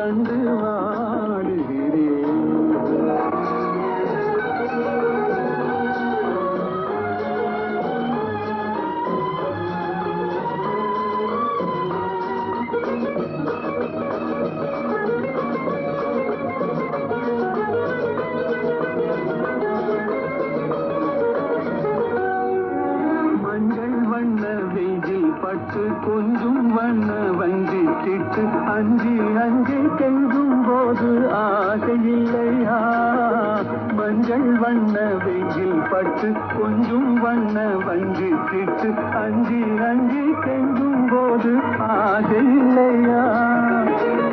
கண்டு வாடுகிறேன். கொஞ்சம் வண்ண வஞ்சி சிட்டு அஞ்சி அஞ்சி கெஞ்சும் போது ஆசையில்லையா? மஞ்சள் வண்ண வெயில் பட்டு கொஞ்சம் வண்ண வஞ்சி சிட்டு அஞ்சி அஞ்சி கெஞ்சும் போது ஆசையில்லையா?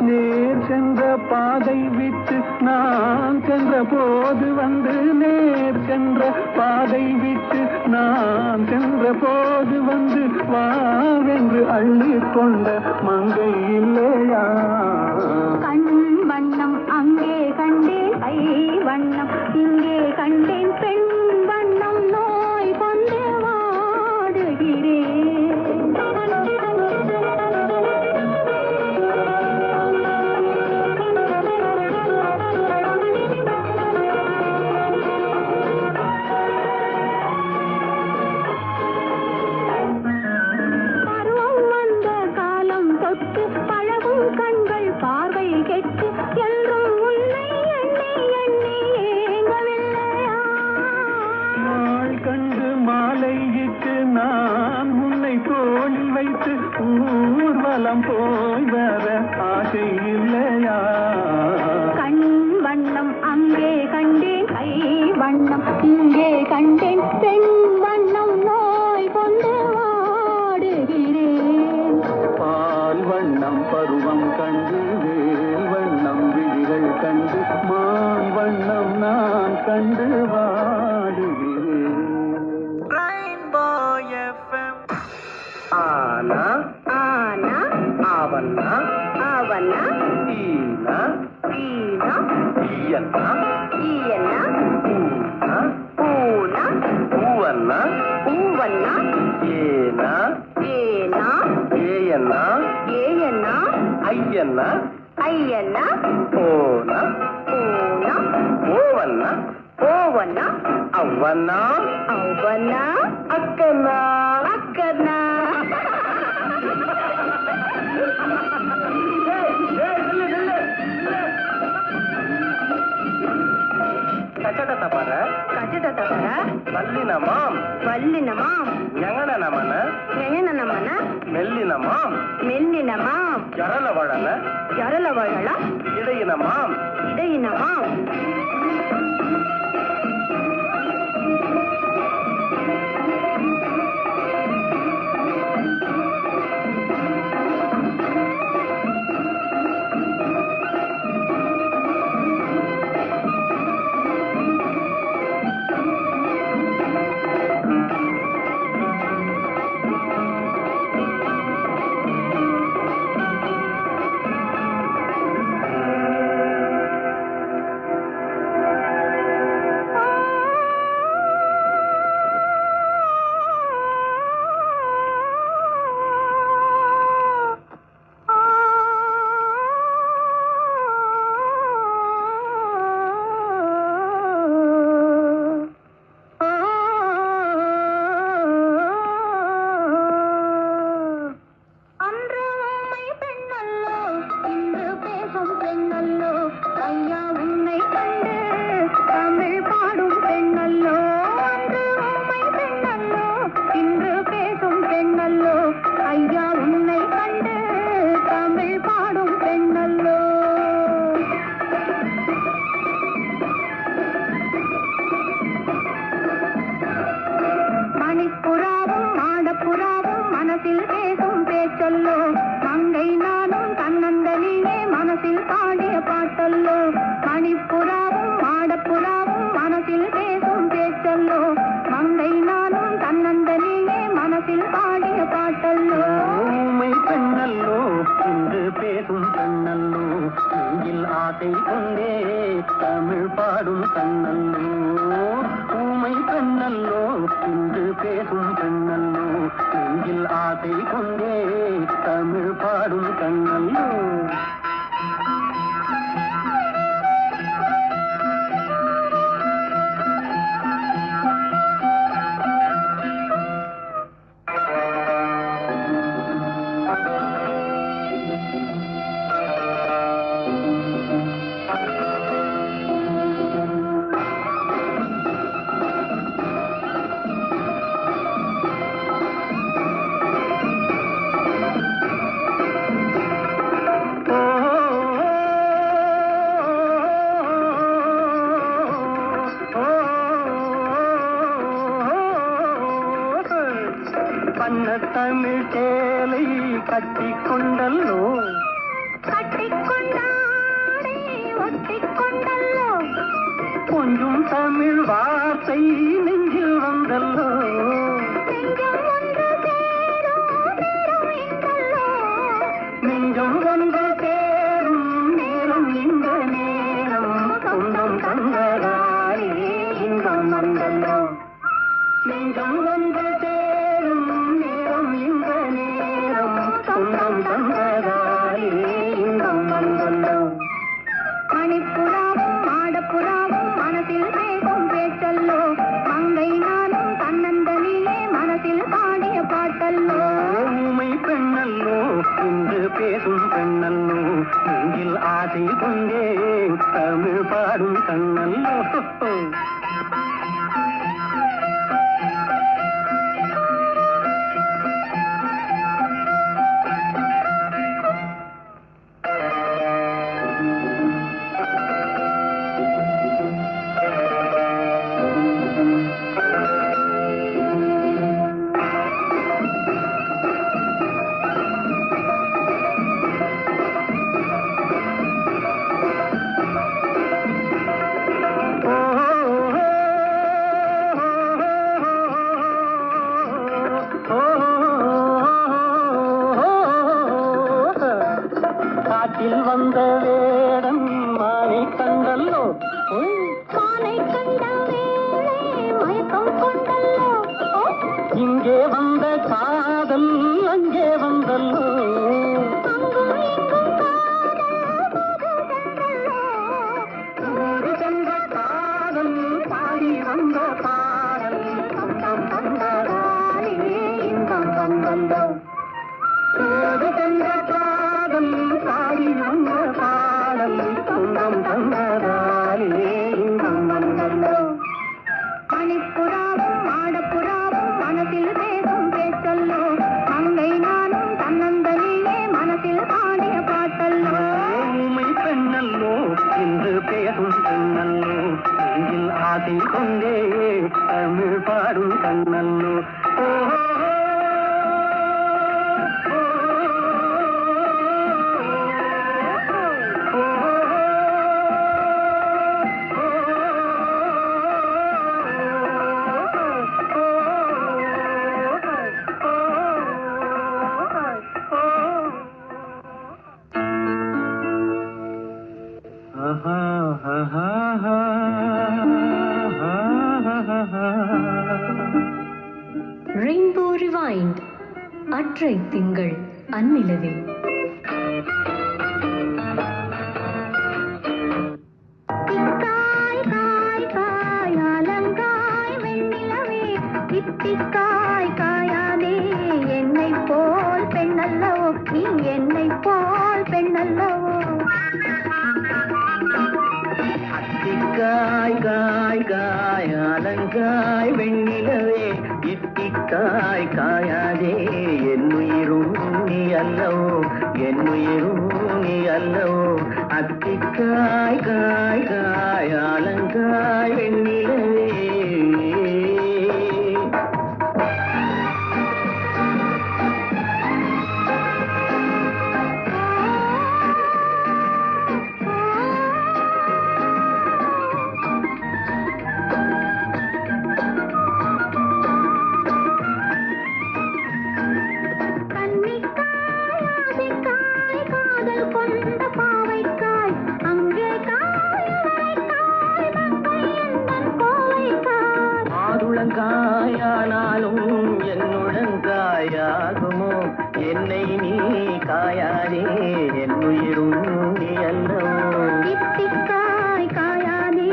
நேர் சென்ற பாதை விட்டு நான் சென்ற போது வந்து நேர் சென்ற பாதை விட்டு நான் சென்ற போது வந்து வாவென்று அள்ளி கொண்ட மங்கை இல்லையா? கண் வண்ணம் அங்கே கண்டேன் கை வண்ணம் இங்கே கண்டேன் பெண் வண்ணம் நோய் கொண்டு வாடுகிறேன். ஊர்வலம் போய் வர ஆசை இல்லையா? கண் வண்ணம் அங்கே கண்டேன் கை வண்ணம் இங்கே கண்டேன் பெண் வண்ணம் நோய் கொண்டு வாடுகிறேன். பால் வண்ணம் பருவம் கண்டு வேல் வண்ணம் விழிகள் கண்டு மான் வண்ணம் நான் கண்டு வாடுகிறேன். ஆனா ஆனா அவன்னா அவனா ஈனா ஈனா ஈயன்னா ஈயனா ஊனா பூனா ஊவன்னா பூவண்ணா ஏனா ஏனா ஏயன்னா ஏயண்ணா ஐயன்னா ஐயண்ணா ஓனா பூனா ஓவன்னா ஓவண்ணா அவ்வன்னா அவ்வண்ணா அக்கன்னா அக்கண்ணா. கச்சட தப்பற கச்சட தப்பற வல்லினமாம் வல்லினமாம் ஞங்கனமன ஞங்கனமன மெல்லினமாம் மெல்லினமாம் ஜரலவழல ஜரலவழல இடையினமாம் இடையினமாம் ஆசை கொண்டே தமிழ் பாடும் கண்ணல்லோ. தமிழ் சேலை கட்டிக்கொண்டல்லோ கட்டிக்கொண்டாடை ஒட்டிக்கொண்டல்லோ கொஞ்சம் தமிழ் வார்த்தை நெஞ்சில் வந்தல்லோ நெஞ்சம் ஒன்று சேரும் நேரம் இன்றல்லோ நெஞ்சம் ஒன்று சேரும் நேரம் இந்த நேரம் சொந்தம் தந்ததாலே இன்பம் வந்தல்லோ நெஞ்சம் ஒன்று சேரும் நேரம் இந்த நேரம் சொந்தம் தந்ததாலே இன்பம் வந்தல்லோ மணிப்புறாவும் மாடப்புறாவும் மனசில் பேசும் பேச்சல்லோ மங்கை நானும் தன்னந்தனிலே மனசில் பாடிய பாட்டல்லோ ஊமை பெண்ணல்லோ இன்று பேசும் பெண்ணல்லோ நெஞ்சில் ஆசை கொண்டே தமிழ் பாடும் கண்ணல்லோ காட்டில் வந்த வேடம் மானை கண்டல்லோ மானை கண்ட வேளை மயக்கம் கொண்டல்லோ இங்கே வந்த காதல் அங்கே வந்தல்லோ அங்கும் இங்கும் காதல் ஊரு சென்ற காதல் பாடி வந்த பாடல் சொந்தம் வந்ததாலே இன்பம் வந்தல்லோ ஊரு சென்ற காதல் பாடி வந்த பாடல் சொந்தம் தந்ததாலே இன்பம் வந்தல்லோ மணிப்புறாவும் மாடப்புறாவும் மனசில் பேசும் பேச்சல்லோ மங்கை நானும் தன்னந்தனிலே மனசில் பாடிய பாட்டல்லோ ஊமை பெண்ணல்லோ இன்று பேசும் பெண்ணல்லோ நெஞ்சில் ஆசை கொண்டே தமிழ் பாடும் கண்ணல்லோ ரெயின்போ ரிவைண்ட் அற்றை திங்கள் அந்நிலவில் திக்காய் காய் காய் அலங்காய் வெண்ணிலவே தித்திக்காய் காயாதே என்னை போல் பெண்ணல்லவோ நீ என்னை போல் பெண்ணல்லவோ அத்திக்காய் காய் காய் அலங்காய் வெண்ணிலவே இத்திக்காய் காயாதே என்னுயிரும் நீ அல்லவோ என்னுயிரும் நீ அல்லவோ அத்திக்காய் காய் காய் அலங்காய் வெண்ணிலவே கன்னிக்காய் ஆசைக்காய் காதல் கொண்ட பாவைக்காய் அங்கே காய் அலைக்காய் மங்கை எந்தன் கோவைக்காய் மாதுளங்காயானாலும் என்னுடன் காயாகுமோ என்னை நீ காயாதே என்னுயிரும் நீ அல்லவோ இத்திக்காய் காயாதே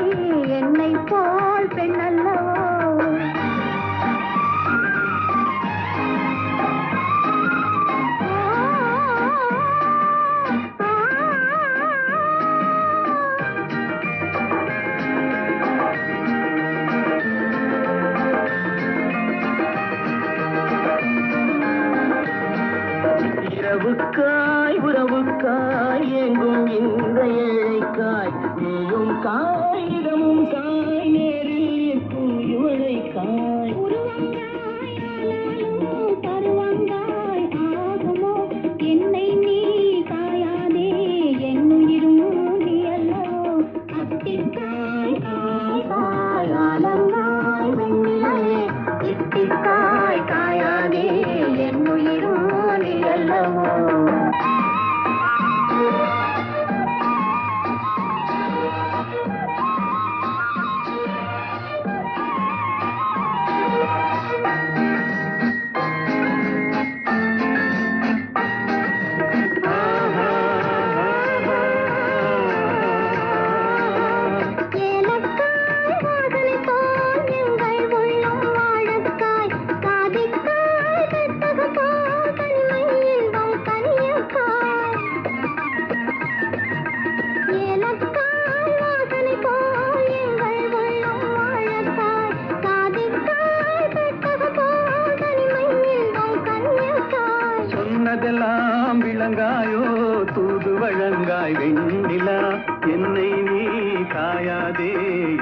என்னை போல் பெண்ணல்லவோ இரவுக்காய் உறவுக்காய் எங்கும் இந்த ஏழைக்காய் நீயும் காய் இடமும் காய் நேரில் இருக்கும் இவளைக்காய் உருவங்காய் ஆனாலும் பருவம் காய் வெண்ணிலா என்னை நீ காயாதே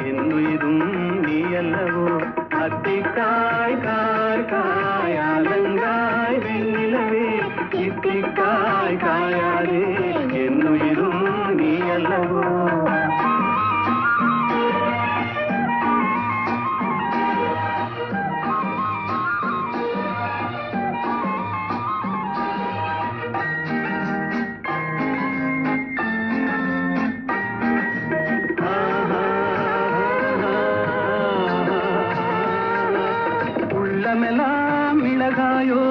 என்னுயிரும் நீ அல்லவோ அத்திக்காய் காய் காய் அலங்காய் வெண்ணிலவே இத்திக்காய் காயாதே என்னுயிரும் நீ அல்லவோ உள்ளமெல்லாம் மிளகாயோ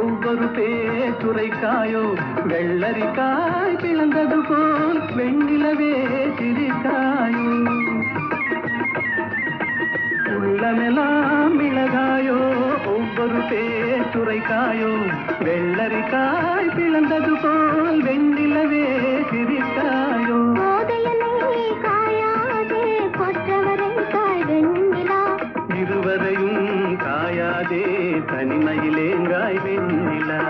ஒவ்வொரு பேச்சுரைக்காயோ வெள்ளரிக்காய் பிளந்தது போல் வெண்ணிலவே சிரிக்காயோ உள்ளமெல்லாம் மிளகாயோ ஒவ்வொரு பேச்சுரைக்காயோ வெள்ளரிக்காய் பிளந்தது போல் வெண்ணிலவே சிரிக்காயோ இருவரையும் காயாதே தனிமையிலேங்காய் வெண்ணிலா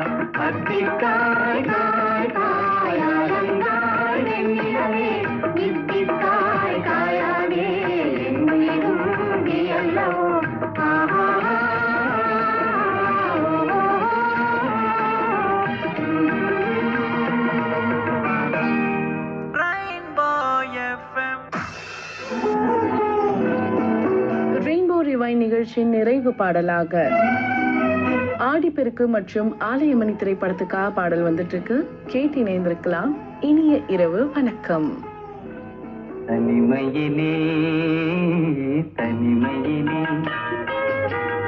அத்திக்காய் காய் காய் அலங்காய் வெண்ணிலவே இத்திக்காய் காயாதே என்னுயிரும் நீ அல்லவோ ரெயின்போ ரிவைண்ட் நிகழ்ச்சியின் நிறைவு பாடலாக ஆடிப்பெருக்கு மற்றும் ஆலயமணி திரைப்படத்துக்காக பாடல் வந்துட்டு இருக்கு. கேட்டு இணைந்திருக்கலாம். இனிய இரவு வணக்கம். தனிமையிலே தனிமையிலே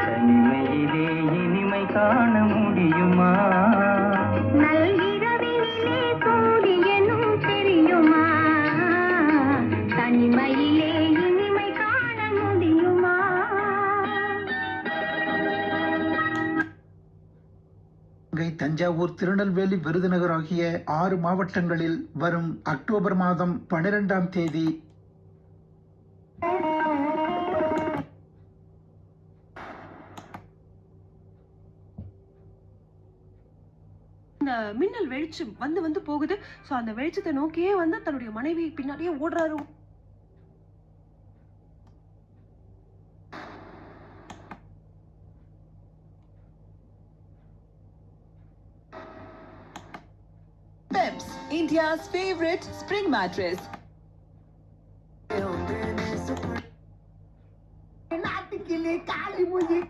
தனிமையிலே இனிமை காண முடியுமா நல்கிரவினிலே சூரியனும் தெரியுமா தனிமையிலே இனிமை காண முடியுமா தஞ்சாவூர், திருநெல்வேலி, விருதுநகர் ஆகிய 6 மாவட்டங்களில் வரும் அக்டோபர் மாதம் 12ஆம் தேதி மின்னல் வெளிச்சம் வந்து போகுது. சோ அந்த வெளிச்சத்தை நோக்கியே வந்து தன்னுடைய மனைவி பின்னாடியே ஓடுறாரு. Peps, India's favorite spring mattress. நாட்டுக்கிளி காளி மொழி